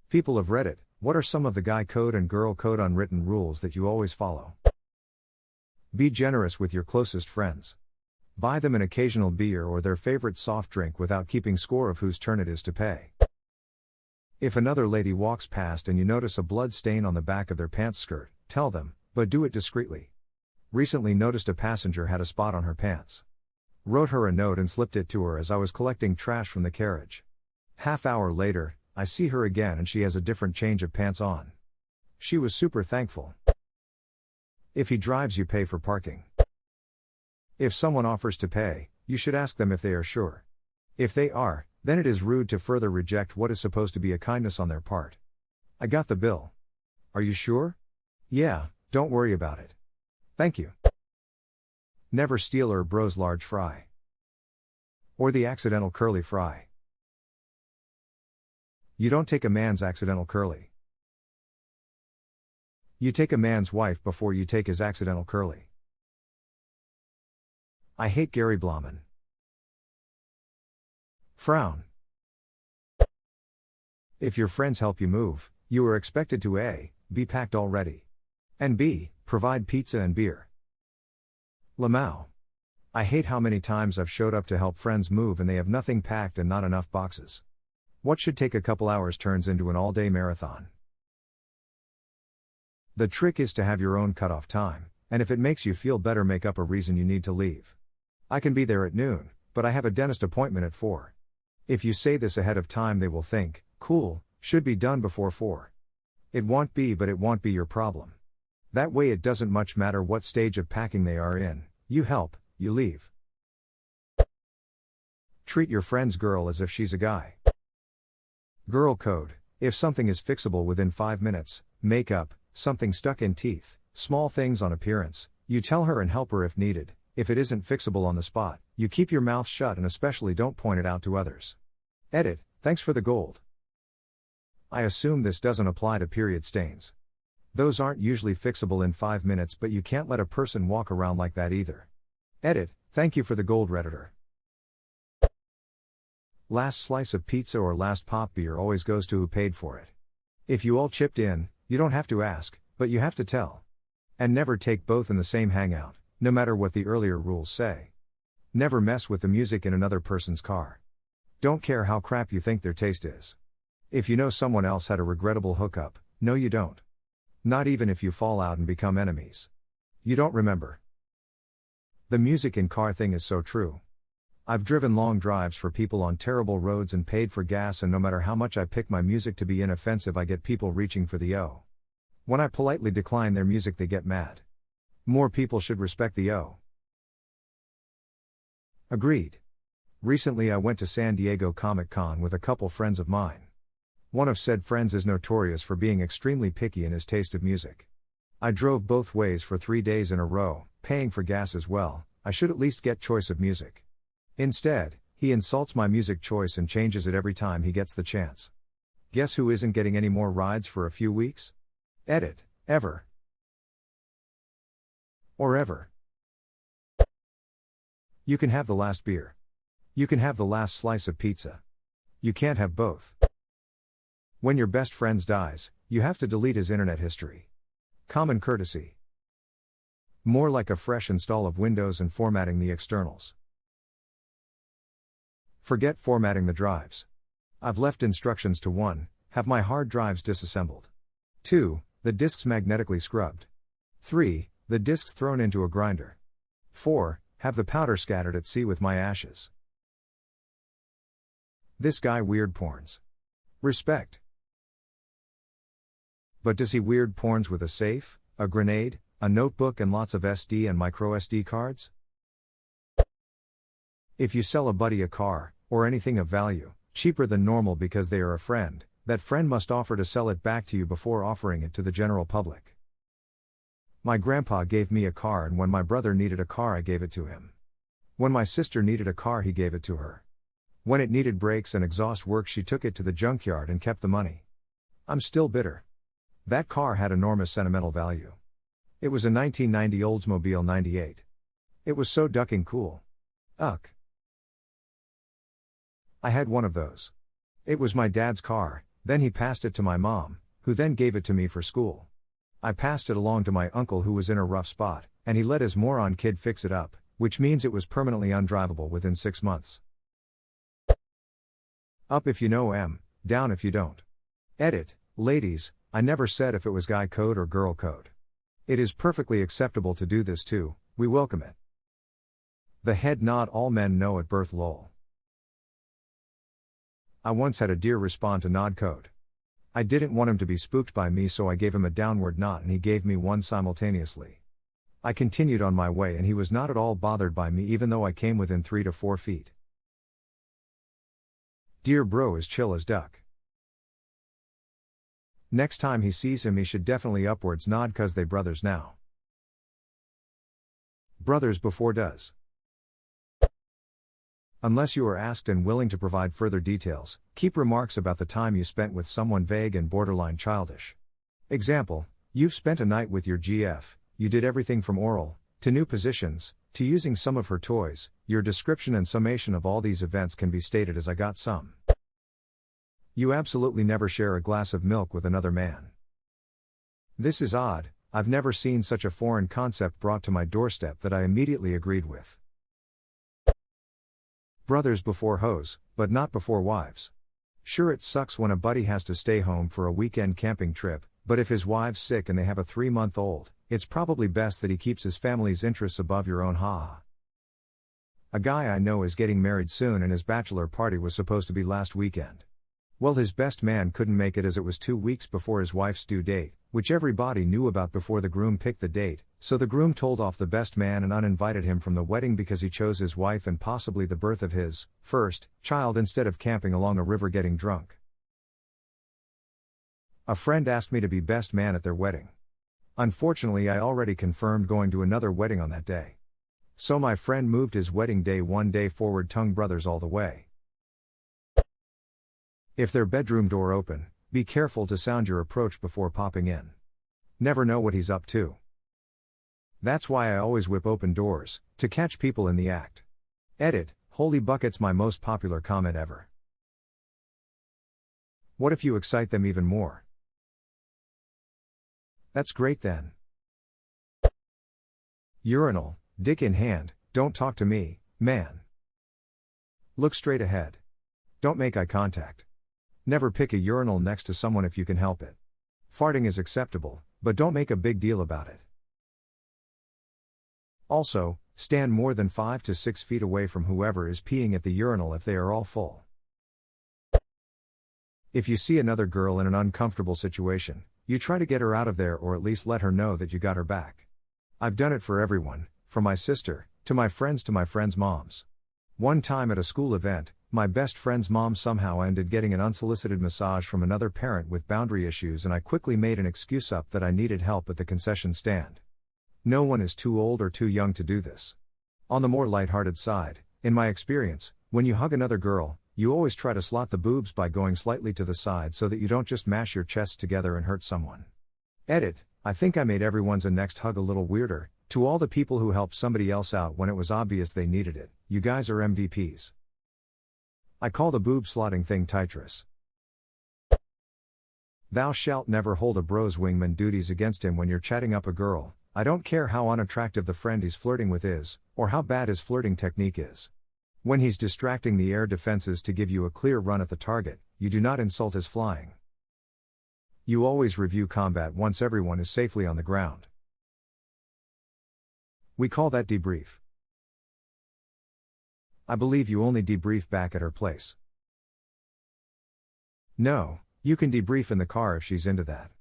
People of Reddit, what are some of the guy code and girl code unwritten rules that you always follow? Be generous with your closest friends. Buy them an occasional beer or their favorite soft drink without keeping score of whose turn it is to pay. If another lady walks past and you notice a blood stain on the back of their pants skirt, tell them, but do it discreetly. Recently noticed a passenger had a spot on her pants. Wrote her a note and slipped it to her as I was collecting trash from the carriage. Half hour later, I see her again and she has a different change of pants on. She was super thankful. If he drives, you pay for parking. If someone offers to pay, you should ask them if they are sure. If they are, then it is rude to further reject what is supposed to be a kindness on their part. I got the bill. Are you sure? Yeah, don't worry about it. Thank you. Never steal or bro's large fry. Or the accidental curly fry. You don't take a man's accidental curly. You take a man's wife before you take his accidental curly. I hate Gary Blahman. Frown. If your friends help you move, you are expected to A. Be packed already. And B. Provide pizza and beer. Lamau. I hate how many times I've showed up to help friends move and they have nothing packed and not enough boxes. What should take a couple hours turns into an all-day marathon. The trick is to have your own cutoff time, and if it makes you feel better, make up a reason you need to leave. I can be there at noon, but I have a dentist appointment at 4. If you say this ahead of time, they will think, cool, should be done before 4. It won't be, but it won't be your problem. That way it doesn't much matter what stage of packing they are in, you help, you leave. Treat your friend's girl as if she's a guy. Girl code: if something is fixable within 5 minutes, makeup, something stuck in teeth, small things on appearance, you tell her and help her if needed. If it isn't fixable on the spot, you keep your mouth shut and especially don't point it out to others. Edit, thanks for the gold. I assume this doesn't apply to period stains. Those aren't usually fixable in 5 minutes, but you can't let a person walk around like that either. Edit, thank you for the gold, Redditor. Last slice of pizza or last pop beer always goes to who paid for it. If you all chipped in, you don't have to ask, but you have to tell. And never take both in the same hangout, no matter what the earlier rules say. Never mess with the music in another person's car. Don't care how crap you think their taste is. If you know someone else had a regrettable hookup, no you don't. Not even if you fall out and become enemies. You don't remember. The music in car thing is so true. I've driven long drives for people on terrible roads and paid for gas, and no matter how much I pick my music to be inoffensive, I get people reaching for the O. When I politely decline their music, they get mad. More people should respect the O. Agreed. Recently I went to San Diego Comic-Con with a couple friends of mine. One of said friends is notorious for being extremely picky in his taste of music. I drove both ways for 3 days in a row, paying for gas as well. I should at least get choice of music. Instead, he insults my music choice and changes it every time he gets the chance. Guess who isn't getting any more rides for a few weeks? Edit, ever. Or ever. You can have the last beer. You can have the last slice of pizza. You can't have both. When your best friend dies, you have to delete his internet history. Common courtesy. More like a fresh install of Windows and formatting the externals. Forget formatting the drives. I've left instructions to 1. Have my hard drives disassembled. 2. The disks magnetically scrubbed. 3. The disks thrown into a grinder. 4. Have the powder scattered at sea with my ashes. This guy weird porns. Respect. But does he weird porns with a safe, a grenade, a notebook and lots of SD and micro SD cards? If you sell a buddy a car, or anything of value, cheaper than normal because they are a friend, that friend must offer to sell it back to you before offering it to the general public. My grandpa gave me a car, and when my brother needed a car I gave it to him. When my sister needed a car he gave it to her. When it needed brakes and exhaust work she took it to the junkyard and kept the money. I'm still bitter. That car had enormous sentimental value. It was a 1990 Oldsmobile 98. It was so ducking cool. I had one of those. It was my dad's car, Then he passed it to my mom, who then gave it to me for school. I passed it along to my uncle who was in a rough spot, and he let his moron kid fix it up, which means it was permanently undrivable within 6 months. Up if you know M, down if you don't. Edit, ladies, I never said if it was guy code or girl code. It is perfectly acceptable to do this too, we welcome it. The head nod all men know at birth lol. I once had a deer respond to nod code. I didn't want him to be spooked by me, so I gave him a downward nod and he gave me one simultaneously. I continued on my way and he was not at all bothered by me even though I came within 3 to 4 feet. Dear bro is chill as duck. Next time he sees him he should definitely upwards nod cause they brothers now. Brothers before does. Unless you are asked and willing to provide further details, keep remarks about the time you spent with someone vague and borderline childish. Example, you've spent a night with your GF, you did everything from oral, to new positions, to using some of her toys. Your description and summation of all these events can be stated as I got some. You absolutely never share a glass of milk with another man. This is odd, I've never seen such a foreign concept brought to my doorstep that I immediately agreed with. Brothers before hoes, but not before wives. Sure, it sucks when a buddy has to stay home for a weekend camping trip, but if his wife's sick and they have a 3-month-old, it's probably best that he keeps his family's interests above your own. Ha. A guy I know is getting married soon and his bachelor party was supposed to be last weekend. Well, his best man couldn't make it as it was 2 weeks before his wife's due date, which everybody knew about before the groom picked the date, so the groom told off the best man and uninvited him from the wedding because he chose his wife and possibly the birth of his first child instead of camping along a river getting drunk. A friend asked me to be best man at their wedding. Unfortunately, I already confirmed going to another wedding on that day. So my friend moved his wedding day 1 day forward. Tongue brothers all the way. If their bedroom door open, be careful to sound your approach before popping in. Never know what he's up to. That's why I always whip open doors, to catch people in the act. Edit, holy buckets, my most popular comment ever. What if you excite them even more? That's great then. Urinal, dick in hand, don't talk to me, man. Look straight ahead. Don't make eye contact. Never pick a urinal next to someone if you can help it. Farting is acceptable, but don't make a big deal about it. Also, stand more than 5 to 6 feet away from whoever is peeing at the urinal if they are all full. If you see another girl in an uncomfortable situation, you try to get her out of there or at least let her know that you got her back. I've done it for everyone, from my sister, to my friends' moms. One time at a school event, my best friend's mom somehow ended getting an unsolicited massage from another parent with boundary issues, and I quickly made an excuse up that I needed help at the concession stand. No one is too old or too young to do this. On the more lighthearted side, in my experience, when you hug another girl, you always try to slot the boobs by going slightly to the side so that you don't just mash your chests together and hurt someone. Edit, I think I made everyone's next hug a little weirder. To all the people who helped somebody else out when it was obvious they needed it, you guys are MVPs. I call the boob slotting thing Tetris. Thou shalt never hold a bro's wingman duties against him when you're chatting up a girl. I don't care how unattractive the friend he's flirting with is, or how bad his flirting technique is. When he's distracting the air defenses to give you a clear run at the target, you do not insult his flying. You always review combat once everyone is safely on the ground. We call that debrief. I believe you only debrief back at her place. No, you can debrief in the car if she's into that.